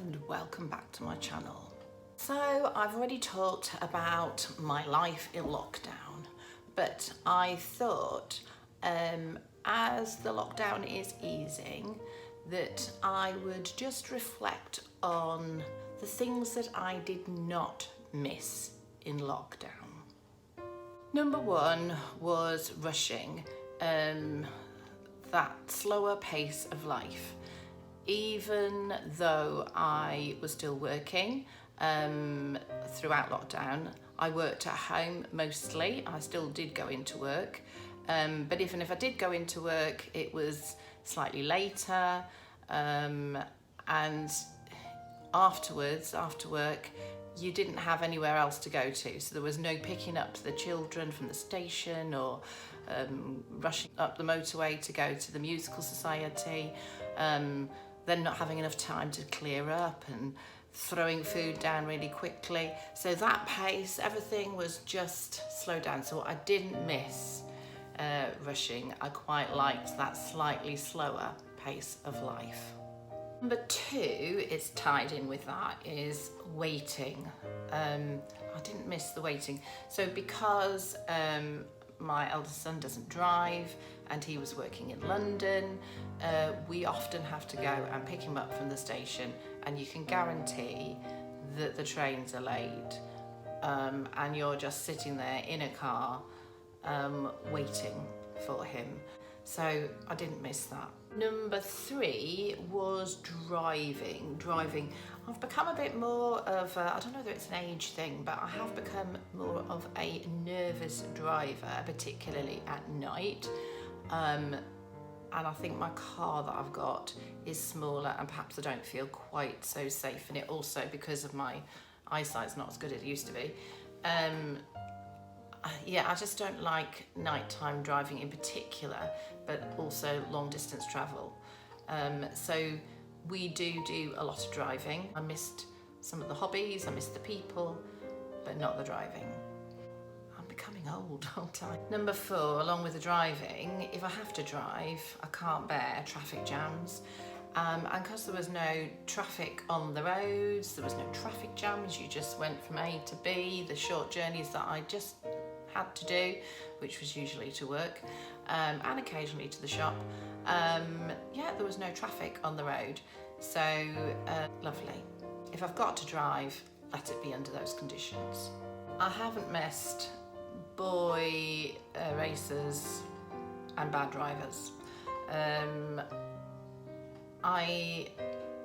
and welcome back to my channel. So I've already talked about my life in lockdown, but I thought as the lockdown is easing that I would just reflect on the things that I did not miss in lockdown. Number one was rushing, that slower pace of life. Even though I was still working throughout lockdown, I worked at home mostly. I still did go into work, but even if I did go into work, it was slightly later, and afterwards, after work, you didn't have anywhere else to go to, so there was no picking up the children from the station or rushing up the motorway to go to the musical society, then not having enough time to clear up and throwing food down really quickly. So that pace, everything was just slowed down. So I didn't miss rushing. I quite liked that slightly slower pace of life. Number two, it's tied in with that, is waiting. I didn't miss the waiting. So because my eldest son doesn't drive and he was working in London, we often have to go and pick him up from the station, and you can guarantee that the trains are late, and you're just sitting there in a car waiting for him. So I didn't miss that. Number three was driving. I've become a bit more of I don't know whether it's an age thing, but I have become more of a nervous driver, particularly at night. And I think my car that I've got is smaller, and perhaps I don't feel quite so safe in it. Also, because of my eyesight's not as good as it used to be. Yeah, I just don't like nighttime driving in particular, but also long distance travel. So we do a lot of driving. I missed some of the hobbies, I missed the people, but not the driving. I'm becoming old, aren't I? Number four, along with the driving, if I have to drive, I can't bear traffic jams. And because there was no traffic on the roads, there was no traffic jams, you just went from A to B, the short journeys that I just had to do, which was usually to work and occasionally to the shop. Yeah, there was no traffic on the road, so lovely. If I've got to drive, let it be under those conditions. I haven't missed boy racers and bad drivers. I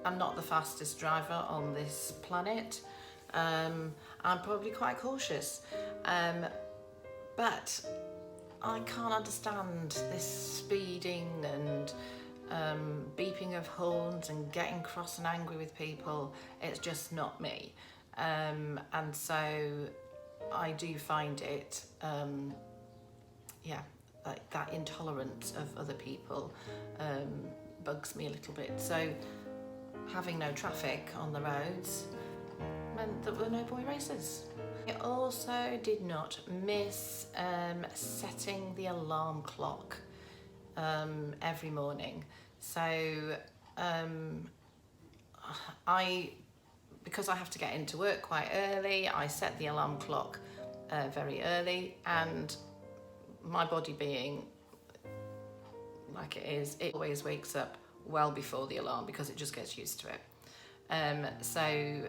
am not the fastest driver on this planet. I'm probably quite cautious. But I can't understand this speeding and beeping of horns and getting cross and angry with people. It's just not me. And so I do find it, yeah, like that intolerance of other people bugs me a little bit. So having no traffic on the roads meant that there were no boy races. I also did not miss setting the alarm clock every morning. So because I have to get into work quite early, I set the alarm clock very early, and my body being like it is, it always wakes up well before the alarm because it just gets used to it. So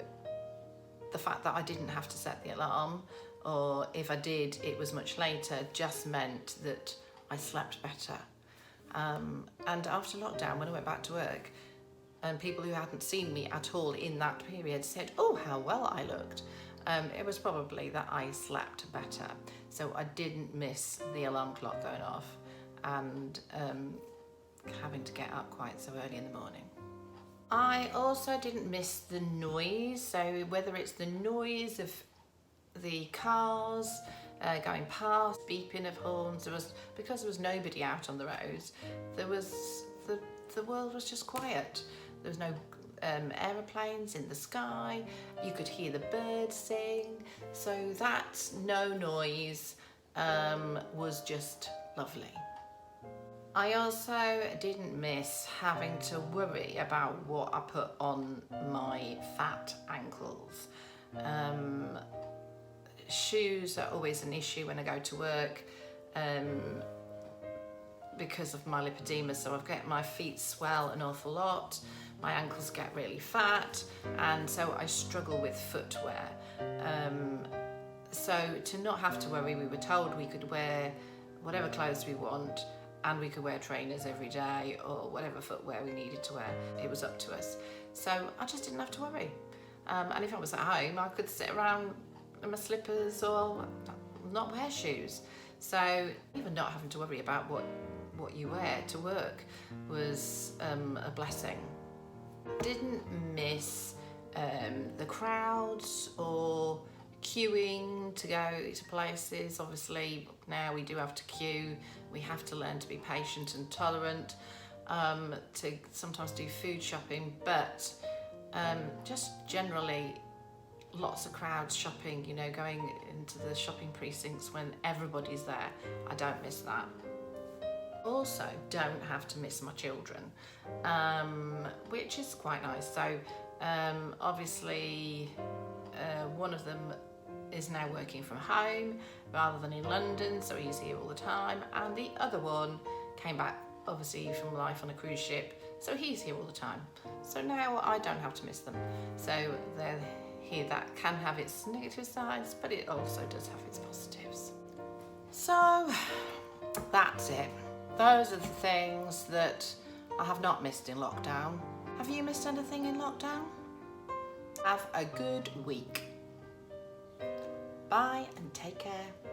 the fact that I didn't have to set the alarm, or if I did, it was much later, just meant that I slept better. And after lockdown, when I went back to work, and people who hadn't seen me at all in that period said, "Oh, how well I looked." It was probably that I slept better. So I didn't miss the alarm clock going off and having to get up quite so early in the morning. I also didn't miss the noise, so whether it's the noise of the cars going past, beeping of horns, because there was nobody out on the roads, the world was just quiet. There was no aeroplanes in the sky, you could hear the birds sing, so that no noise was just lovely. I also didn't miss having to worry about what I put on my fat ankles. Shoes are always an issue when I go to work because of my lipedema, so I've got my feet swell an awful lot, my ankles get really fat, and so I struggle with footwear. So to not have to worry, we were told we could wear whatever clothes we want, and we could wear trainers every day or whatever footwear we needed to wear. It was up to us. So I just didn't have to worry. And if I was at home, I could sit around in my slippers or not wear shoes. So even not having to worry about what you wear to work was a blessing. Didn't miss the crowds or queuing to go to places. Obviously now we do have to queue. We have to learn to be patient and tolerant to sometimes do food shopping, but just generally lots of crowds shopping, you know, going into the shopping precincts when everybody's there. I don't miss that. Also don't have to miss my children, which is quite nice. So obviously one of them is now working from home rather than in London, so he's here all the time, and the other one came back obviously from life on a cruise ship, so he's here all the time. So now I don't have to miss them. So they're here. That can have its negative sides, but it also does have its positives. So that's it. Those are the things that I have not missed in lockdown. Have you missed anything in lockdown? Have a good week. Bye and take care.